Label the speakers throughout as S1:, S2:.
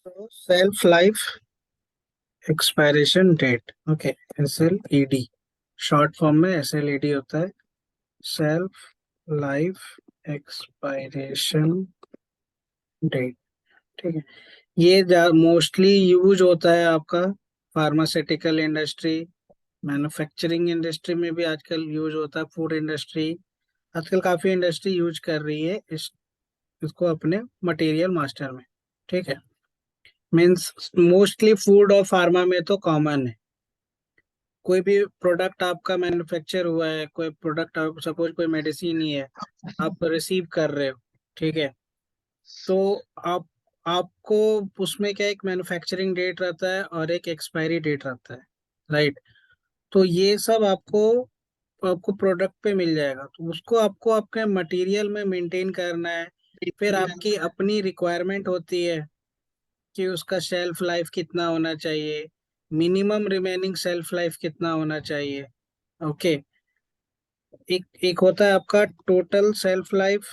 S1: तो self life expiration date, okay, SLED, short form में SLED होता है, सेल्फ लाइफ एक्सपायरेशन डेट। ठीक है, ये मोस्टली यूज होता है आपका फार्मास्यूटिकल इंडस्ट्री, मैन्युफैक्चरिंग इंडस्ट्री में भी आजकल यूज होता है, फूड इंडस्ट्री, आजकल काफी इंडस्ट्री यूज कर रही है इसको अपने मटेरियल मास्टर में। ठीक है, मीन्स मोस्टली फूड और फार्मा में तो कॉमन है। कोई भी प्रोडक्ट आपका मैन्युफैक्चर हुआ है, कोई प्रोडक्ट आप सपोज कोई मेडिसिन ही है, आप रिसीव कर रहे हो, ठीक है, तो आप आपको उसमें क्या एक मैन्युफैक्चरिंग डेट रहता है और एक एक्सपायरी डेट रहता है, राइट। तो ये सब आपको आपको प्रोडक्ट पे मिल जाएगा, तो उसको आपको आपके मटेरियल में मेंटेन करना है। फिर आपकी अपनी रिक्वायरमेंट होती है कि उसका शेल्फ लाइफ कितना होना चाहिए, मिनिमम रिमेनिंग शेल्फ लाइफ कितना होना चाहिए। ओके, एक एक होता है आपका टोटल शेल्फ लाइफ।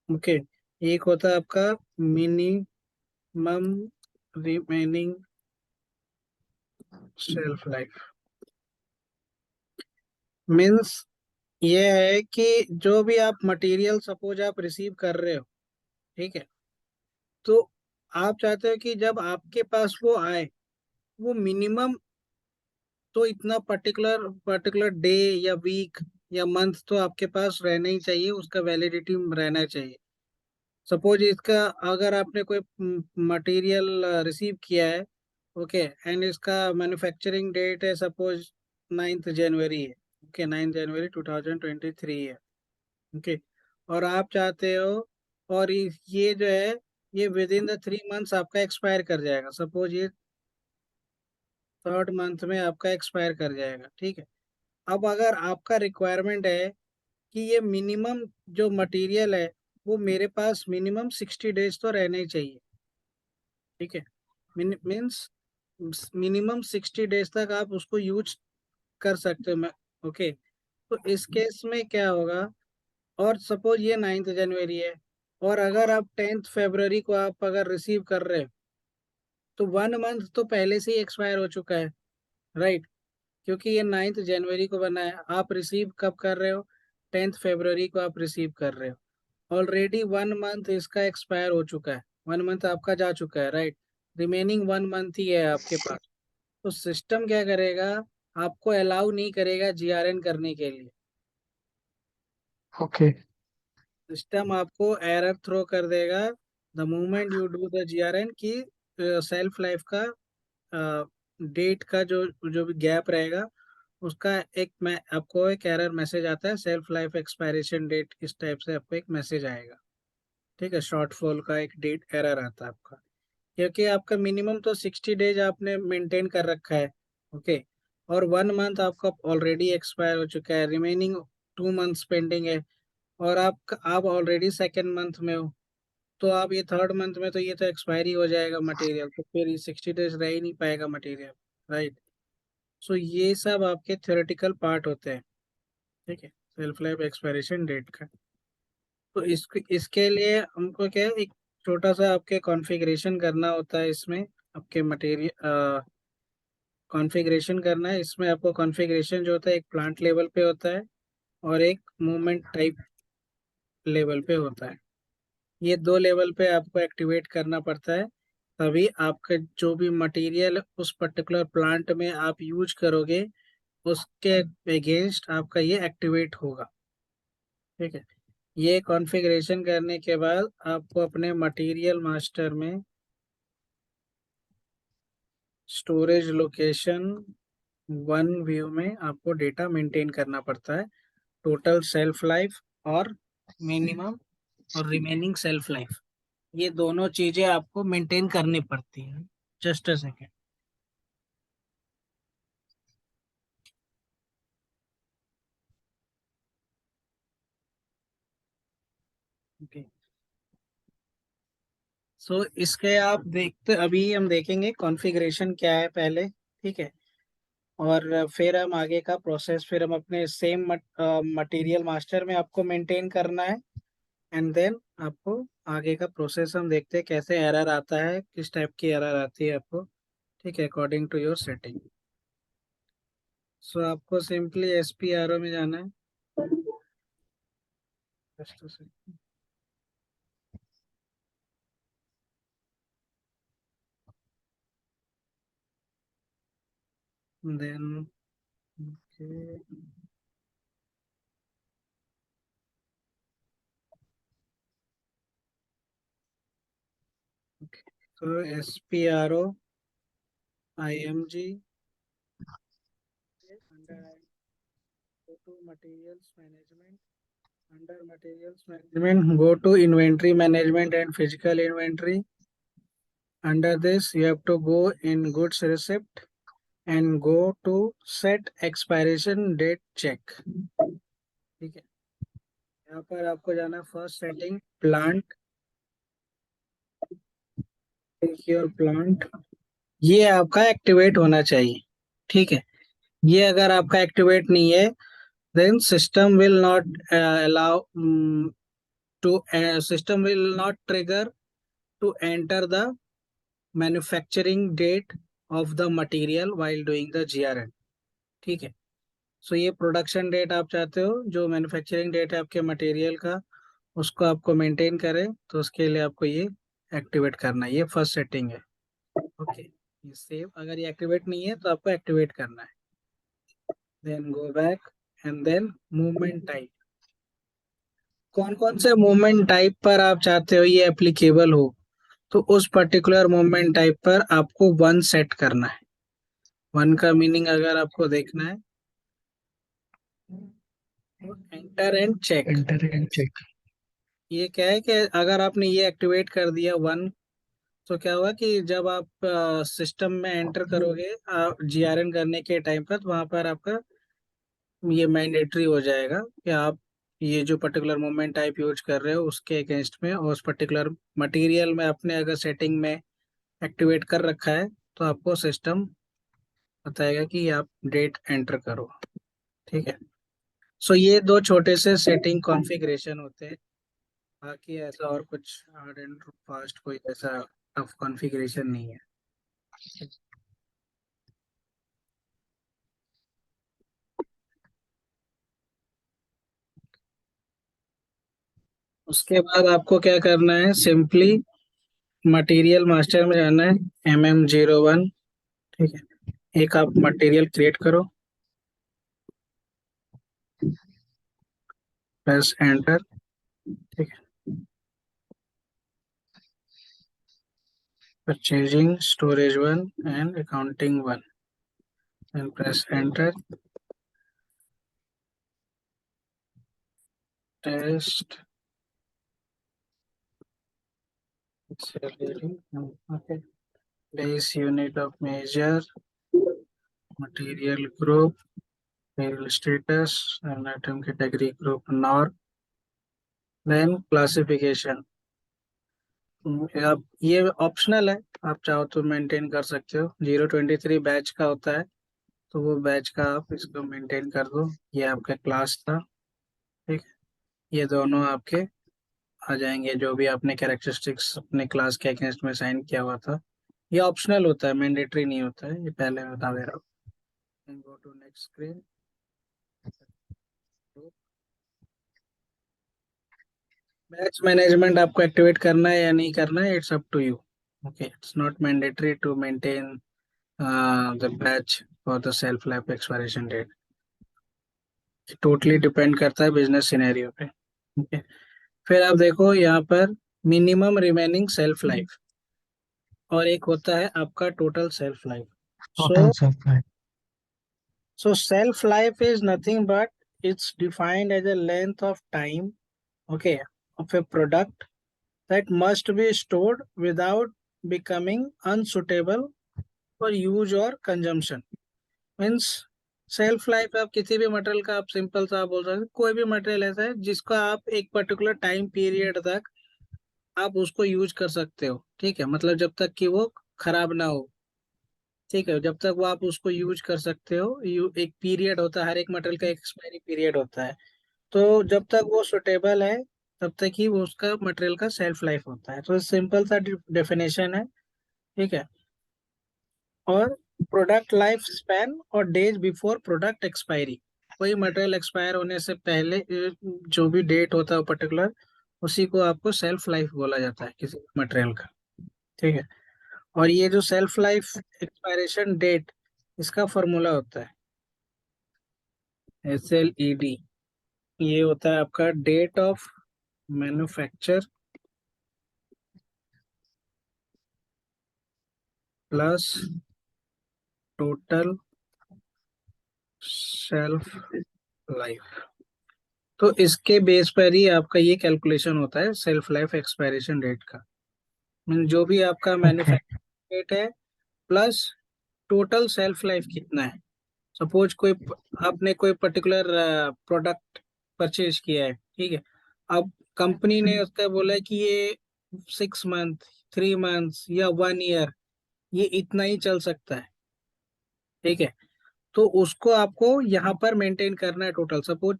S1: ओके, एक होता है आपका minimum remaining shelf life. Means ये है कि जो भी आप मटेरियल सपोज आप रिसीव कर रहे हो, ठीक है, तो आप चाहते हो कि जब आपके पास वो आए, वो मिनिमम तो इतना पर्टिकुलर पर्टिकुलर डे या वीक या मंथ तो आपके पास रहना ही चाहिए, उसका वैलिडिटी रहना चाहिए। सपोज इसका अगर आपने कोई मटेरियल रिसीव किया है, ओके, एंड इसका मैन्युफैक्चरिंग डेट है सपोज 9 जनवरी है, ओके, 9 जनवरी 2023 है, ओके, और आप चाहते हो, और ये जो है ये विद इन द 3 मंथ्स आपका एक्सपायर कर जाएगा, सपोज ये थर्ड मंथ में आपका एक्सपायर कर जाएगा, ठीक है। अब अगर आपका रिक्वायरमेंट है कि ये मिनिमम जो मटेरियल है वो मेरे पास मिनिमम 60 डेज तो रहना ही चाहिए, ठीक है, मीन्स मिनिमम 60 डेज तक आप उसको यूज कर सकते हो। मैं ओके, तो इस केस में क्या होगा, और सपोज ये 9 जनवरी है, और अगर आप 10 फरवरी को आप अगर रिसीव कर रहे हो, तो 1 मंथ तो पहले से ही एक्सपायर हो चुका है, राइट, क्योंकि ये 9 जनवरी को बना है, आप रिसीव कब कर रहे हो, 10 फरवरी को आप रिसीव कर रहे हो, ऑलरेडी 1 मंथ इसका एक्सपायर हो चुका है, 1 मंथ आपका जा चुका है, राइट, रिमेनिंग 1 मंथ ही है आपके पास। तो सिस्टम क्या करेगा, आपको अलाउ नहीं करेगा GRN करने के लिए।
S2: ओके।
S1: सिस्टम आपको एरर थ्रो कर देगा the moment you do the GRN की सेल्फ लाइफ का डेट का जो जो भी गैप रहेगा उसका एक मैं आपको एक एरर मैसेज आता है, सेल्फ लाइफ एक्सपायरेशन डेट, इस टाइप से आपको एक मैसेज आएगा। ठीक है, शॉर्टफॉल का एक डेट एरर आता है आपका, क्योंकि आपका मिनिमम तो 60 डेज आपने मेंटेन कर रखा है, ओके, और 1 मंथ आपका ऑलरेडी एक्सपायर हो चुका है, रिमेनिंग 2 मंथ्स पेंडिंग है, और आप ऑलरेडी सेकेंड मंथ में हो, तो आप ये थर्ड मंथ में तो ये तो एक्सपायरी हो जाएगा मटेरियल, तो फिर ये 60 डेज रह ही नहीं पाएगा मटेरियल, राइट। सो ये सब आपके थ्योरेटिकल पार्ट होते हैं, ठीक है, सेल्फ लाइफ एक्सपायरेशन डेट का। तो इसके लिए हमको क्या है, एक छोटा सा आपके कॉन्फ़िगरेशन करना होता है इसमें, आपके मटेरियल कॉन्फ़िगरेशन करना है इसमें। आपको कॉन्फ़िगरेशन जो होता है एक प्लांट लेवल पे होता है और एक मूवमेंट टाइप लेवल पे होता है। ये दो लेवल पे आपको एक्टिवेट करना पड़ता है, तभी आपका जो भी मटेरियल उस पर्टिकुलर प्लांट में आप यूज करोगे उसके अगेंस्ट आपका ये एक्टिवेट होगा। ठीक है, ये कॉन्फ़िगरेशन करने के बाद आपको अपने मटेरियल मास्टर में स्टोरेज लोकेशन 1 व्यू में आपको डेटा मेंटेन करना पड़ता है, टोटल सेल्फ लाइफ और मिनिमम और रिमेनिंग सेल्फ लाइफ, ये दोनों चीजें आपको मेंटेन करनी पड़ती हैं। Just a second. ओके, सो इसके आप देखते, अभी हम देखेंगे कॉन्फ़िगरेशन क्या है पहले, ठीक है, और फिर हम आगे का प्रोसेस फिर हम अपने सेम मटेरियल मास्टर में आपको मेंटेन करना है, एंड देन आपको आगे का प्रोसेस हम देखते हैं कैसे एरर आता है, किस टाइप की एरर आती है आपको। ठीक है, अकॉर्डिंग टू योर सेटिंग। सो आपको सिंपली SPRO में जाना है। Just a second. Then okay, okay. So SPRO IMG under go to materials management. Under materials management, go to inventory management and physical inventory. Under this, you have to go in goods receipt and go to set expiration date check. ठीक है, यहाँ पर आपको जाना first setting plant, your plant. ये आपका activate होना चाहिए। ठीक है, ये अगर आपका एक्टिवेट नहीं है, then system will not allow to system will not trigger to enter the manufacturing date of the material while doing the GRN। ठीक है, सो ये प्रोडक्शन डेट आप चाहते हो, जो मैन्युफैक्चरिंग डेट है आपके मटेरियल का, उसको आपको मेंटेन करें, तो उसके लिए आपको ये एक्टिवेट करना है। ये फर्स्ट सेटिंग है। ओके, ये सेव, अगर ये एक्टिवेट नहीं है तो आपको एक्टिवेट करना है। Then go back and then movement type. कौन कौन से मूवमेंट टाइप पर आप चाहते हो ये एप्लीकेबल हो, तो उस पर्टिकुलर मूवमेंट टाइप पर आपको वन सेट करना है। वन का मीनिंग अगर आपको देखना है, enter and check.
S2: Enter and check.
S1: ये क्या है कि अगर आपने ये एक्टिवेट कर दिया वन, तो क्या हुआ कि जब आप सिस्टम में एंटर करोगे GRN करने के टाइम पर, तो वहां पर आपका ये मैंडेटरी हो जाएगा कि आप ये जो पर्टिकुलर मूवमेंट टाइप यूज कर रहे हो उसके अगेंस्ट में, और उस पर्टिकुलर मटेरियल में आपने अगर सेटिंग में एक्टिवेट कर रखा है, तो आपको सिस्टम बताएगा कि आप डेट एंटर करो। ठीक है, सो ये दो छोटे से सेटिंग कॉन्फ़िगरेशन होते हैं। बाकी ऐसा और कुछ हार्ड एंड फास्ट कोई ऐसा टफ कॉन्फ़िगरेशन नहीं है। उसके बाद आपको क्या करना है, सिंपली मटेरियल मास्टर में जाना है, MM01। ठीक है, एक आप मटेरियल क्रिएट करो, प्रेस एंटर। ठीक है, purchasing storage one and accounting one, and press enter. Test okay, base unit of measure, material group, mail status and item category group norm, then classification. आप ये optional है, आप चाहो तो maintain कर सकते हो। 023 बैच का होता है, तो वो बैच का आप इसको मेंटेन कर दो। ये आपका क्लास था। ठीक है, ये दोनों आपके आ जाएंगे, जो भी आपने कैरेक्टरिस्टिक्स अपने क्लास के अगेंस्ट में साइन किया हुआ था। ये ऑप्शनल होता है, मैंडेटरी नहीं होता है, ये पहले बता दे रहा हूँ। Go to next screen. Batch management आपको एक्टिवेट करना है या नहीं करना है, it's up to you. Okay, it's not mandatory to maintain the batch for the self life expiration date. Totally depend करता है बिजनेस सिनेरियो पे। ओके, फिर आप देखो यहाँ पर मिनिमम रिमेनिंग सेल्फ लाइफ, और एक होता है आपका total self life. So
S2: total supply.
S1: Self life is nothing but it's defined as a length of time, okay, of a product that must be stored without becoming unsuitable for use or consumption। Means self life आप किसी भी material का, आप simple सा आप बोल सकते हैं, कोई भी मटेरियल ऐसा है जिसका आप एक पर्टिकुलर टाइम पीरियड तक आप उसको यूज कर सकते हो। ठीक है, मतलब जब तक कि वो खराब ना हो। ठीक है, जब तक वो आप उसको यूज कर सकते हो, एक पीरियड होता है, हर एक मटेरियल का एक एक्सपायरी पीरियड होता है। तो जब तक वो सुटेबल है, तब तक ही वो उसका मटेरियल का सेल्फ लाइफ होता है। तो सिंपल सा डेफिनेशन है। ठीक है। और प्रोडक्ट लाइफ स्पैन और डेज बिफोर प्रोडक्ट एक्सपायरी, कोई मटेरियल एक्सपायर होने से पहले जो भी डेट होता है पर्टिकुलर, उसी को आपको सेल्फ लाइफ बोला जाता है किसी मटेरियल का। ठीक है। और ये जो सेल्फ लाइफ एक्सपायरेशन डेट, इसका फॉर्मूला होता है SLED। ये होता है आपका date of manufacture plus total shelf life. तो इसके बेस पर ही आपका ये कैलकुलेशन होता है सेल्फ लाइफ एक्सपायरेशन डेट का। जो भी आपका
S2: ओके।
S1: मैन्युफैक्चरिंग डेट है प्लस टोटल सेल्फ लाइफ कितना है। सपोज कोई आपने कोई पर्टिकुलर प्रोडक्ट परचेज किया है, ठीक है। अब कंपनी ने उसका बोला है कि ये 6 मंथ, 3 मंथ्स या 1 ईयर, ये इतना ही चल सकता है। ठीक है। तो उसको आपको यहाँ पर मेंटेन करना है टोटल। सपोज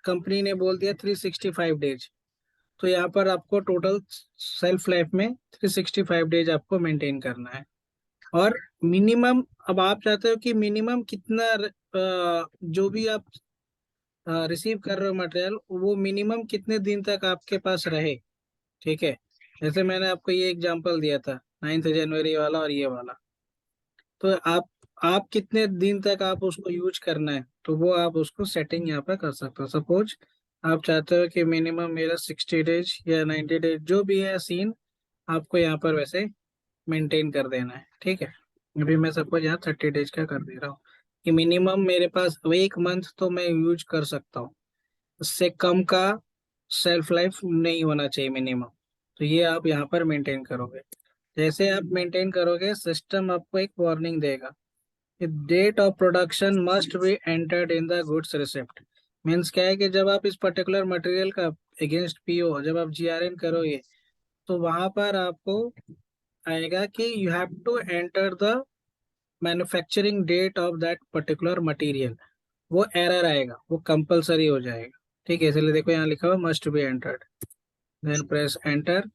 S1: कंपनी ने बोल दिया 365 डेज, तो यहाँ पर आपको टोटल सेल्फ लाइफ में 365 डेज आपको मेंटेन करना है। और मिनिमम, अब आप चाहते हो कि मिनिमम कितना जो भी आप रिसीव कर रहे हो मटेरियल, वो मिनिमम कितने दिन तक आपके पास रहे। ठीक है। जैसे मैंने आपको ये एग्जांपल दिया था 9 जनवरी वाला और ये वाला। तो आप कितने दिन तक आप उसको यूज करना है, तो वो आप उसको सेटिंग यहाँ पे कर सकते हो। सपोज आप चाहते हो कि मिनिमम मेरा 60 डेज या 90 डेज जो भी है सीन, आपको यहाँ पर वैसे मेंटेन कर देना है। ठीक है। अभी मैं सपोज यहाँ 30 डेज का कर दे रहा हूँ कि मिनिमम मेरे पास 1 मंथ तो मैं यूज कर सकता हूँ, उससे कम का सेल्फ लाइफ नहीं होना चाहिए मिनिमम। तो ये आप यहाँ पर मेंटेन करोगे। जैसे आप मेंटेन करोगे, सिस्टम आपको एक वार्निंग देगा, date of production must be entered in the goods receipt. Means क्या है कि जब आप इस पर्टिकुलर मटेरियल का अगेंस्ट पीओ जब आप जीआरएन करोगे, तो वहां पर आपको आएगा कि you have to enter the manufacturing date of that particular material. वो एरर आएगा, वो कंपलसरी हो जाएगा। ठीक है। इसलिए देखो यहाँ लिखा हुआ must be entered, then press enter.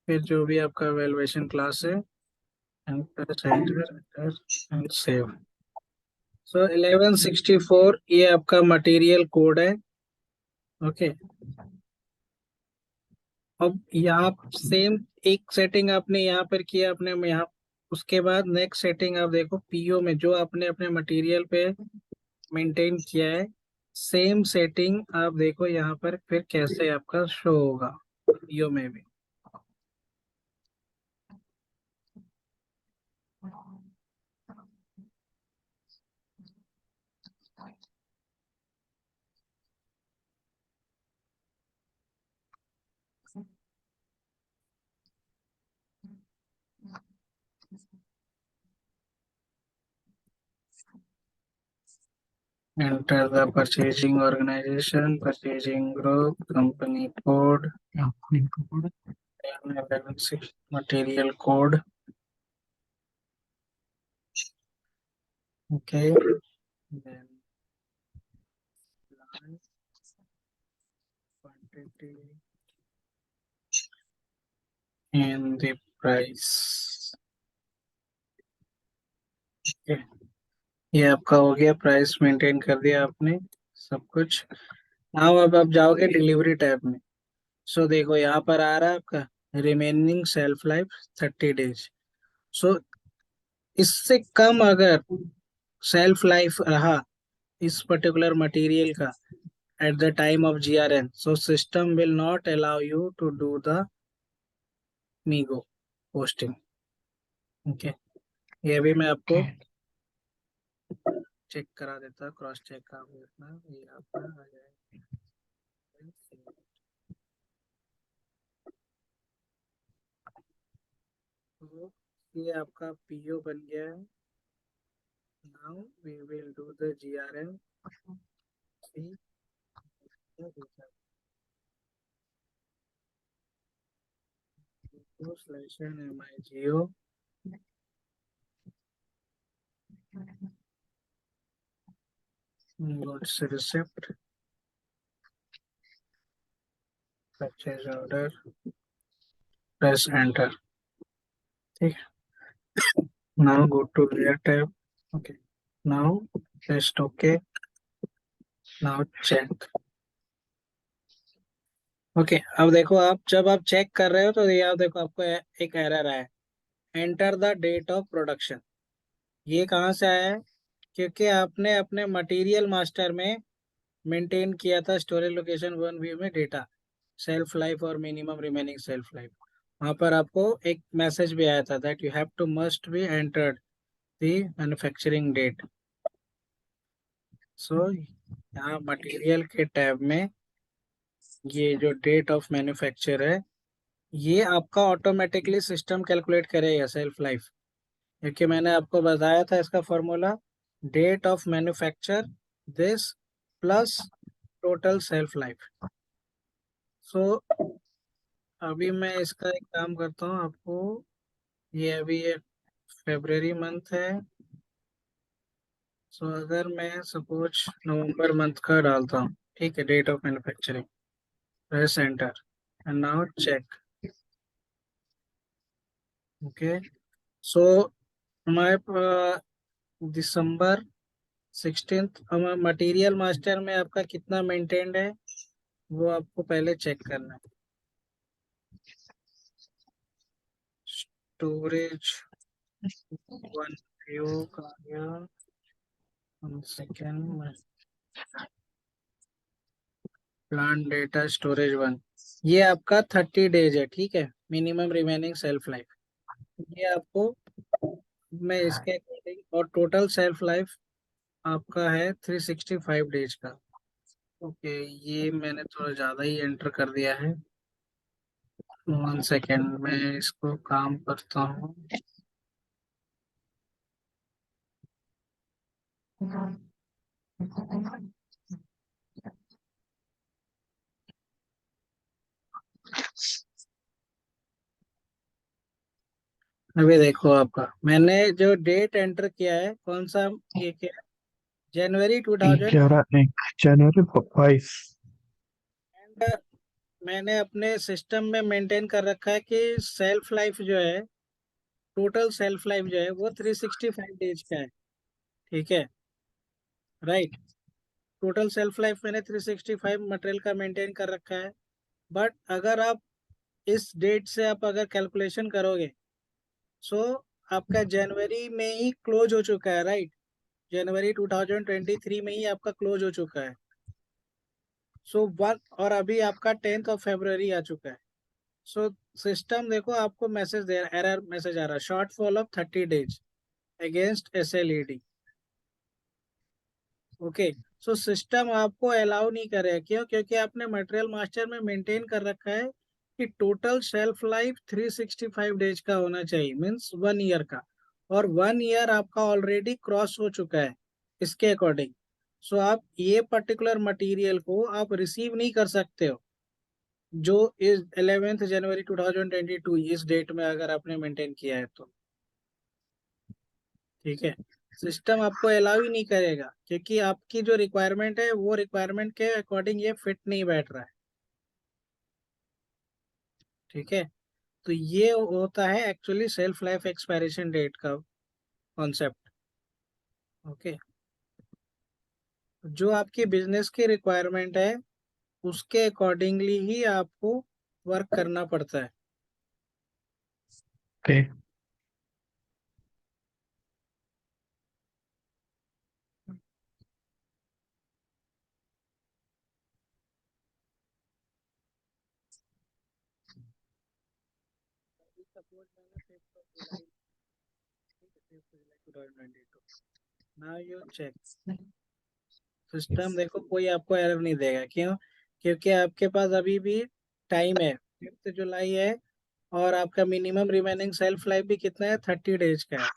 S1: फिर जो भी आपका वैल्यूएशन क्लास है, and press enter and save. So 1164 ये आपका मटेरियल कोड है। ओके। अब यहाँ सेम एक सेटिंग आपने यहाँ पर किया अपने में यहाँ, उसके बाद नेक्स्ट सेटिंग आप देखो पीओ में जो आपने अपने मटेरियल पे मेंटेन किया है, सेम सेटिंग आप देखो यहाँ पर फिर कैसे आपका शो होगा पीओ में भी। Enter the purchasing organization, purchasing group, company code, material code. Okay. then quantity and the price। okay, ये आपका हो गया, प्राइस मेंटेन कर दिया आपने सब कुछ। हाँ, अब आप जाओगे डिलीवरी टैब में। सो देखो यहाँ पर आ रहा है आपका रिमेनिंग सेल्फ लाइफ 30 डेज। सो इससे कम अगर सेल्फ लाइफ रहा इस पर्टिकुलर मटेरियल का at the time of GRN, so system will not allow you to do the Migo posting। Okay. ये भी मैं आपको चेक करा देता, क्रॉस चेक का देखना, ये आपका आ जाएगा। तो ये आपका पीओ बन गया है। Now we will do the GRN। See MIGO goods receipt purchase order, press enter. ठीक है, now go to layer tab. Okay, now test okay, now check. Okay, अब देखो आप जब आप चेक कर रहे हो तो ये आप देखो आपको एक एरर आया, enter the date of production. ये कहाँ से आया है? क्योंकि आपने अपने मटेरियल मास्टर में मेंटेन किया था स्टोरेज लोकेशन वन व्यू में डेटा, सेल्फ लाइफ और मिनिमम रिमेनिंग सेल्फ लाइफ। वहाँ पर आपको एक मैसेज भी आया था that you have to must be entered the manufacturing date. So यहाँ मटेरियल के टैब में ये जो डेट ऑफ मैन्युफैक्चर है, ये आपका ऑटोमेटिकली सिस्टम कैलकुलेट करेगा सेल्फ लाइफ, क्योंकि मैंने आपको बताया था इसका formula, date of manufacture this plus total self life. So अभी मैं इसका एक काम करता हूँ आपको, ये अभी ये फेब्रवरी मंथ है। सो अगर मैं सपोज नवंबर मंथ का डालता हूँ, ठीक है, date of manufacturing, press enter and now check. Okay, so हमारे दिसंबर 16th हमारा मटेरियल मास्टर में आपका कितना मेंटेन्ड है वो आपको पहले चेक करना है। स्टोरेज वन व्यू का गया, second plan data storage one, ये आपका 30 डेज है, ठीक है, मिनिमम रिमेनिंग सेल्फ लाइफ। ये आपको मैं इसके अकॉर्डिंग, और टोटल सेल्फ लाइफ आपका है 365 डेज का। ओके, ये मैंने थोड़ा ज़्यादा ही एंटर कर दिया है। 1 सेकेंड में इसको काम करता हूँ। अभी देखो आपका मैंने जो डेट एंटर किया है कौन सा, ये क्या है, जनवरी 2000।
S2: 11/1 2022।
S1: एंड मैंने अपने सिस्टम में मेंटेन कर रखा है कि सेल्फ लाइफ जो है, टोटल सेल्फ लाइफ जो है वो 365 डेज का है। ठीक है, राइट, टोटल सेल्फ लाइफ मैंने 365 मटेरियल का मेंटेन कर रखा है। बट अगर आप इस डेट से आप अगर कैलकुलेशन करोगे, सो आपका जनवरी में ही क्लोज हो चुका है, राइट, जनवरी 2023 में ही आपका क्लोज हो चुका है। सो वन, और अभी आपका 10th ऑफ फरवरी आ चुका है। सो सिस्टम देखो आपको मैसेज दे रहा, एरर मैसेज आ रहा है, short fall of 30 days against SLED। Okay, so system आपको अलाउ नहीं करेगा, क्यों? क्योंकि आपने मटेरियल मास्टर में मेंटेन कर रखा है कि टोटल शेल्फ लाइफ 365 डेज का होना चाहिए, मीन्स 1 ईयर का, और 1 ईयर आपका ऑलरेडी क्रॉस हो चुका है इसके अकॉर्डिंग। सो आप ये पर्टिकुलर मटेरियल को आप रिसीव नहीं कर सकते हो, जो इस 11 जनवरी 2022 इस डेट में अगर आपने मेंटेन किया है तो। ठीक है, सिस्टम आपको अलाउ ही नहीं करेगा, क्योंकि आपकी जो रिक्वायरमेंट है वो रिक्वायरमेंट के अकॉर्डिंग ये फिट नहीं बैठ रहा है। ठीक है, तो ये होता है actually self life expiration date का कॉन्सेप्ट। ओके, जो आपकी बिजनेस की रिक्वायरमेंट है उसके अकॉर्डिंगली ही आपको वर्क करना पड़ता है।
S2: ओके।
S1: सपोज मैंने 5th ऑफ जुलाई, ठीक है, 5th जुलाई 2022, नाउ यू चेक, सिस्टम देखो कोई आपको एरर नहीं देगा, क्यों? क्योंकि आपके पास अभी भी टाइम है, 5th जुलाई है, और आपका मिनिमम रिमेनिंग सेल्फ लाइफ भी कितना है, 30 डेज का है।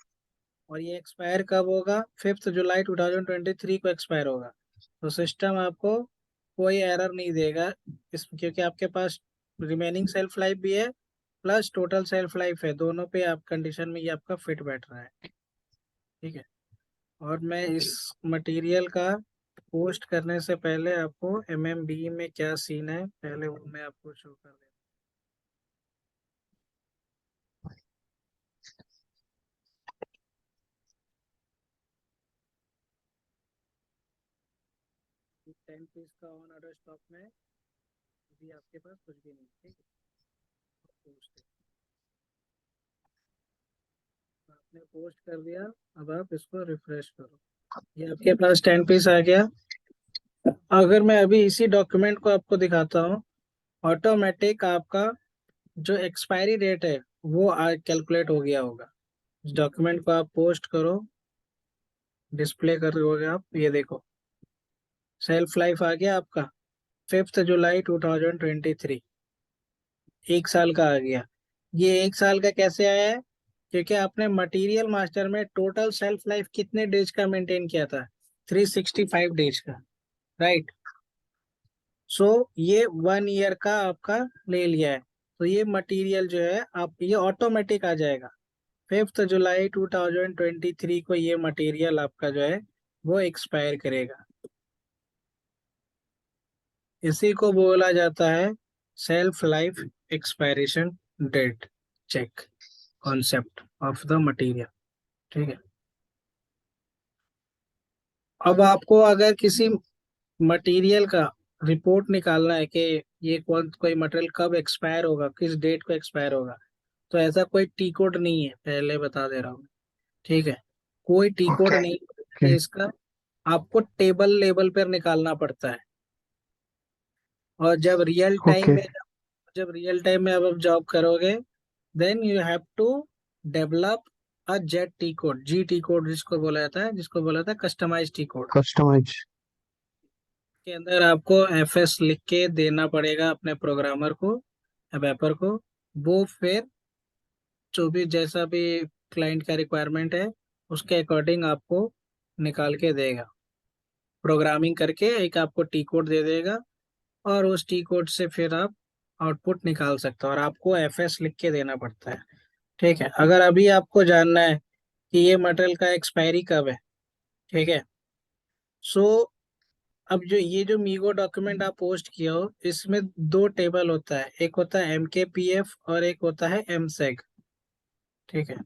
S1: और ये एक्सपायर कब होगा? 5th जुलाई 2023 को एक्सपायर होगा। तो सिस्टम आपको कोई एरर नहीं देगा इस, क्योंकि आपके पास रिमेनिंग सेल्फ लाइफ भी है प्लस टोटल सेल्फ लाइफ है, दोनों पे आप कंडीशन में ये आपका फिट बैठ रहा है। ठीक है, और मैं इस मटेरियल का पोस्ट करने से पहले आपको एमएमबी में क्या सीन है पहले वो मैं आपको शो कर देता हूँ। 10 पीस का ऑन ऑर्डर स्टॉक में अभी आपके पास कुछ भी नहीं, ठीक है। पोस्ट आपने पोस्ट कर दिया। अब आप इसको रिफ्रेश करो, ये आपके पास 10 पीस आ गया। अगर मैं अभी इसी डॉक्यूमेंट को आपको दिखाता हूँ, ऑटोमेटिक आपका जो एक्सपायरी डेट है वो कैलकुलेट हो गया होगा। इस डॉक्यूमेंट को आप पोस्ट करो, डिस्प्ले करोगे आप, ये देखो सेल्फ लाइफ आ गया आपका 5 जुलाई 2023, 1 साल का आ गया। ये 1 साल का कैसे आया है? क्योंकि आपने मटेरियल मास्टर में टोटल सेल्फ लाइफ कितने डेज का मेंटेन किया था? 365 डेज का, राइट। सो ये 1 ईयर का आपका ले लिया है। तो ये मटेरियल जो है आप ये ऑटोमेटिक आ जाएगा। 5 जुलाई 2023 को ये मटेरियल आपका जो है वो एक्सपायर करेगा। इसी को बोला जाता है self life expiration date check concept of the material, ठीक है। अब आपको अगर किसी मटेरियल का रिपोर्ट निकालना है कि ये कौन कोई मटेरियल कब एक्सपायर होगा, किस डेट को एक्सपायर होगा, तो ऐसा कोई टी कोड नहीं है, पहले बता दे रहा हूँ, ठीक है। कोई टी कोड
S2: ओके
S1: नहीं
S2: ओके
S1: है इसका। आपको टेबल लेवल पर निकालना पड़ता है। और
S2: ओके।
S1: जब रियल टाइम में अब आप जॉब करोगे, then you have to develop a Z T code, G T code जिसको बोला जाता है, जिसको बोला जाता है कस्टमाइज टी कोड।
S2: कस्टमाइज।
S1: के अंदर आपको एफएस लिख के देना पड़ेगा अपने प्रोग्रामर को, डेवलपर को। वो फिर जो भी जैसा भी क्लाइंट का रिक्वायरमेंट है उसके अकॉर्डिंग आपको निकाल के देगा, प्रोग्रामिंग करके एक आपको टी कोड दे देगा। और उस टी कोड से फिर आप आउटपुट निकाल सकते हो, और आपको एफएस लिख के देना पड़ता है, ठीक है। अगर अभी आपको जानना है कि ये मटेरियल का एक्सपायरी कब है, ठीक है। सो अब जो ये जो मीगो डॉक्यूमेंट आप पोस्ट किया हो, इसमें दो टेबल होता है, एक होता है एमकेपीएफ और एक होता है एमसेग, ठीक है।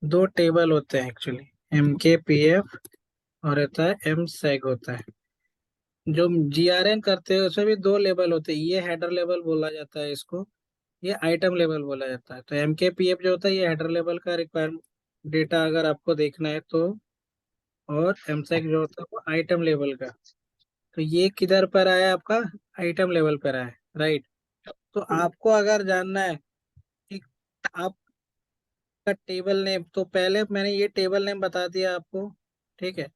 S1: दो टेबल होते हैं एक्चुअली, एमकेपीएफ और होता है एमसेग होता है। जो जीआरएन करते हैं उसमें भी दो लेवल होते हैं, ये हेडर लेवल बोला जाता है इसको, ये आइटम लेवल बोला जाता है। तो एमकेपीएफ जो होता है ये हेडर लेवल का रिक्वायरमेंट डेटा अगर आपको देखना है तो, और एमसेग जो होता है वो आइटम लेवल का। तो ये किधर पर आया आपका? आइटम लेवल पर आया, राइट। तो आपको अगर जानना है कि आपका टेबल नेम, तो पहले मैंने ये टेबल नेम बता दिया आपको, ठीक है।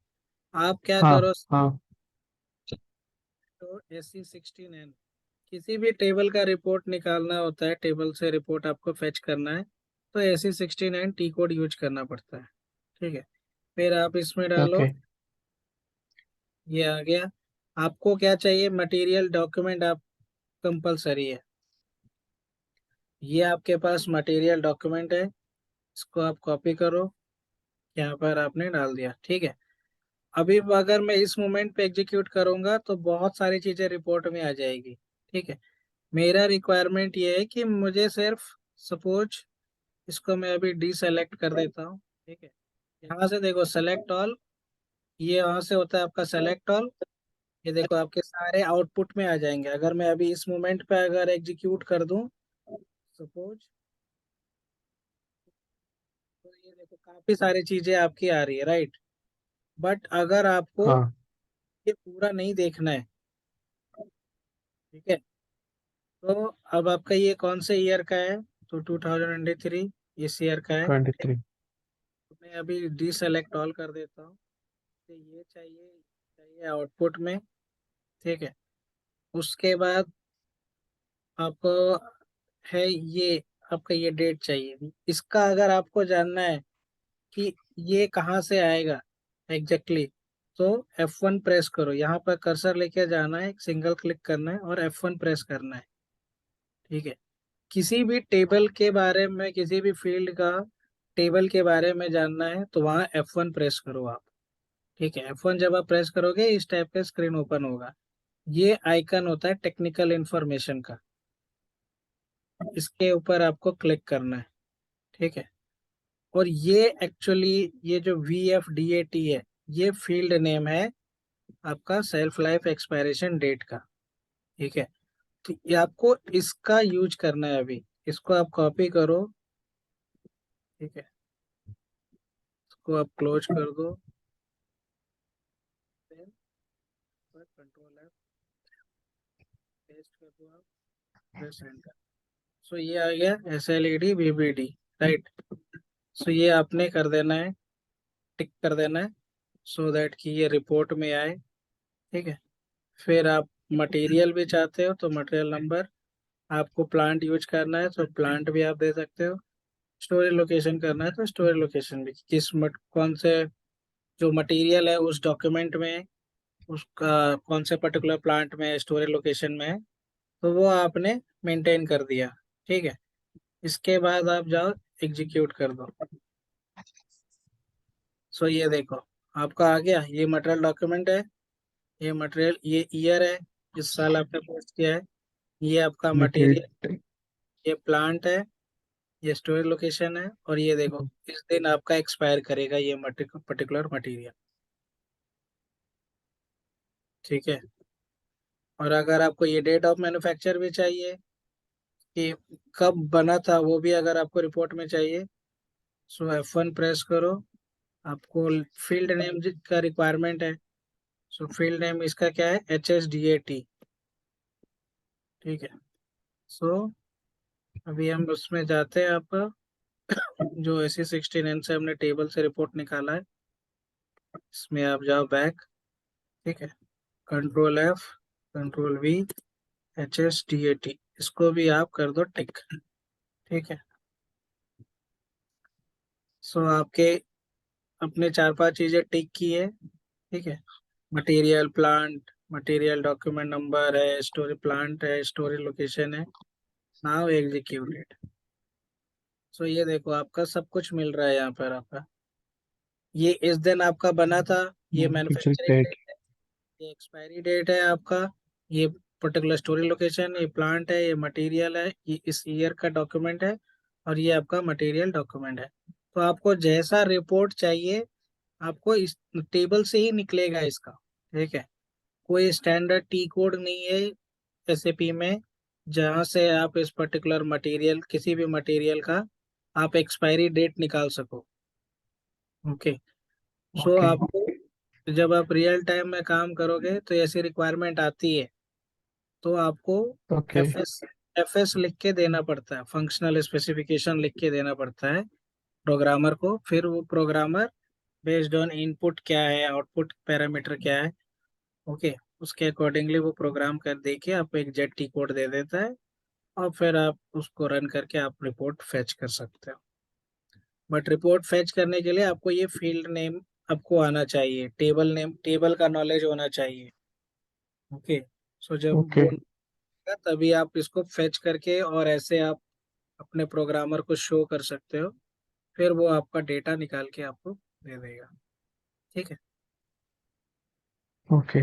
S1: आप क्या
S2: हाँ
S1: करो,
S2: हाँ।
S1: तो SC16N किसी भी टेबल का रिपोर्ट निकालना होता है, टेबल से रिपोर्ट आपको फेच करना है, तो SC16N टी कोड यूज करना पड़ता है, ठीक है। फिर आप इसमें डालो,
S2: ओके।
S1: ये आ गया। आपको क्या चाहिए? मटेरियल डॉक्यूमेंट आप कंपलसरी है। ये आपके पास मटेरियल डॉक्यूमेंट है, इसको आप कॉपी करो, यहाँ पर आपने डाल दिया, ठीक है। अभी अगर मैं इस मोमेंट पे एग्जीक्यूट करूंगा तो बहुत सारी चीजें रिपोर्ट में आ जाएगी, ठीक है। मेरा रिक्वायरमेंट ये है कि मुझे सिर्फ सपोज इसको मैं अभी डीसेलेक्ट कर देता हूँ, ठीक है। यहाँ से देखो सेलेक्ट ऑल, ये यहाँ से होता है आपका सेलेक्ट ऑल। ये देखो आपके सारे आउटपुट में आ जाएंगे। अगर मैं अभी इस मोमेंट पे अगर एग्जीक्यूट कर दूं सपोज, तो ये देखो काफी सारी चीजें आपकी आ रही है, राइट। बट अगर आपको
S2: हाँ।
S1: ये पूरा नहीं देखना है, ठीक है, तो अब आपका ये कौन से ईयर का है? तो 2023 इस ईयर का है, ठीक।
S2: 23।
S1: तो मैं अभी डीसेलेक्ट ऑल कर देता हूँ। तो ये चाहिए चाहिए आउटपुट में, ठीक है। उसके बाद आपको है ये, आपका ये डेट चाहिए। इसका अगर आपको जानना है कि ये कहाँ से आएगा एग्जैक्टली तो F1 प्रेस करो, यहाँ पर कर्सर लेके जाना है, एक सिंगल क्लिक करना है और F1 प्रेस करना है, ठीक है। किसी भी टेबल के बारे में, किसी भी फील्ड का टेबल के बारे में जानना है तो वहाँ F1 प्रेस करो आप, ठीक है, F1 जब आप प्रेस करोगे इस टाइप का स्क्रीन ओपन होगा। ये आइकन होता है टेक्निकल इंफॉर्मेशन का, इसके ऊपर आपको क्लिक करना है। ठीक है, और ये एक्चुअली ये जो VFDAT है, ये फील्ड नेम है आपका सेल्फ लाइफ एक्सपायरेशन डेट का। ठीक है, तो ये आपको इसका यूज करना है अभी। इसको आप कॉपी करो। ठीक है, इसको आप क्लोज कर दो, कंट्रोल एफ पेस्ट कर दो आप, प्रेस एंटर। सो ये आ गया SLED VBD, राइट। सो ये आपने कर देना है, टिक कर देना है, सो दैट कि ये रिपोर्ट में आए। ठीक है, फिर आप मटेरियल भी चाहते हो तो मटेरियल नंबर, आपको प्लांट यूज करना है तो प्लांट भी आप दे सकते हो, स्टोरेज लोकेशन करना है तो स्टोरेज लोकेशन भी, कौन से जो मटेरियल है उस डॉक्यूमेंट में, उसका कौन से पर्टिकुलर प्लांट में स्टोरेज लोकेशन में है, तो वो आपने मेंटेन कर दिया। ठीक है, इसके बाद आप जाओ एग्जीक्यूट कर दो। सो ये देखो आपका आ गया, ये मटेरियल डॉक्यूमेंट है, ये मटेरियल, ये ईयर है, इस साल आपने पोस्ट किया है, ये आपका मटेरियल,
S2: डेट।
S1: ये प्लांट है, ये स्टोरेज लोकेशन है, और ये देखो इस दिन आपका एक्सपायर करेगा ये पर्टिकुलर मटेरियल। ठीक है, और अगर आपको ये डेट ऑफ मैन्युफैक्चर भी चाहिए कि कब बना था, वो भी अगर आपको रिपोर्ट में चाहिए, सो F1 प्रेस करो। आपको फील्ड नेम का रिक्वायरमेंट है, सो फील्ड नेम इसका क्या है, HSDAT। ठीक है, सो अभी हम उसमें जाते हैं, आपका जो AC 16N से हमने टेबल से रिपोर्ट निकाला है, इसमें आप जाओ बैक। ठीक है, control F, control V, HSDAT, इसको भी आप कर दो टिक। ठीक है, सो आपके अपने चार पांच चीजें टिक की है। ठीक है, material plant, material document number है, स्टोरेज प्लांट है, स्टोरेज लोकेशन है, नाउ एग्जीक्यूटेड। सो ये देखो आपका सब कुछ मिल रहा है यहाँ पर आपका, ये इस दिन आपका बना था, ये
S2: फ्यूचर
S1: मैन्युफैक्चरिंग
S2: डेट।
S1: डेट है, ये एक्सपायरी डेट है आपका, ये पर्टिकुलर स्टोरेज लोकेशन, ये प्लांट है, ये मटेरियल है, ये इस ईयर का डॉक्यूमेंट है, और ये आपका मटेरियल डॉक्यूमेंट है। तो आपको जैसा रिपोर्ट चाहिए, आपको इस टेबल से ही निकलेगा इसका। ठीक है, कोई स्टैंडर्ड टी कोड नहीं है SAP में जहाँ से आप इस पर्टिकुलर मटेरियल, किसी भी मटेरियल का आप एक्सपायरी डेट निकाल सको। Okay, so
S2: okay.
S1: आपको जब आप रियल टाइम में काम करोगे तो ऐसी रिक्वायरमेंट आती है, तो आपको
S2: ओके।
S1: FS लिख के देना पड़ता है, फंक्शनल स्पेसिफिकेशन लिख के देना पड़ता है प्रोग्रामर को। फिर वो प्रोग्रामर बेस्ड ऑन इनपुट क्या है, आउटपुट पैरामीटर क्या है, ओके, उसके अकॉर्डिंगली वो प्रोग्राम कर दे के आपको एक जेट टी कोड दे देता है, और फिर आप उसको रन करके आप रिपोर्ट फेच कर सकते हो। बट रिपोर्ट फेच करने के लिए आपको ये फील्ड नेम आपको आना चाहिए, टेबल नेम, टेबल का नॉलेज होना चाहिए। ओके, सो जब
S2: ओके।
S1: वो होगा, तभी आप इसको फेच करके और ऐसे आप अपने प्रोग्रामर को शो कर सकते हो, फिर वो आपका डेटा निकाल के आपको दे देगा। ठीक है।
S2: ओके।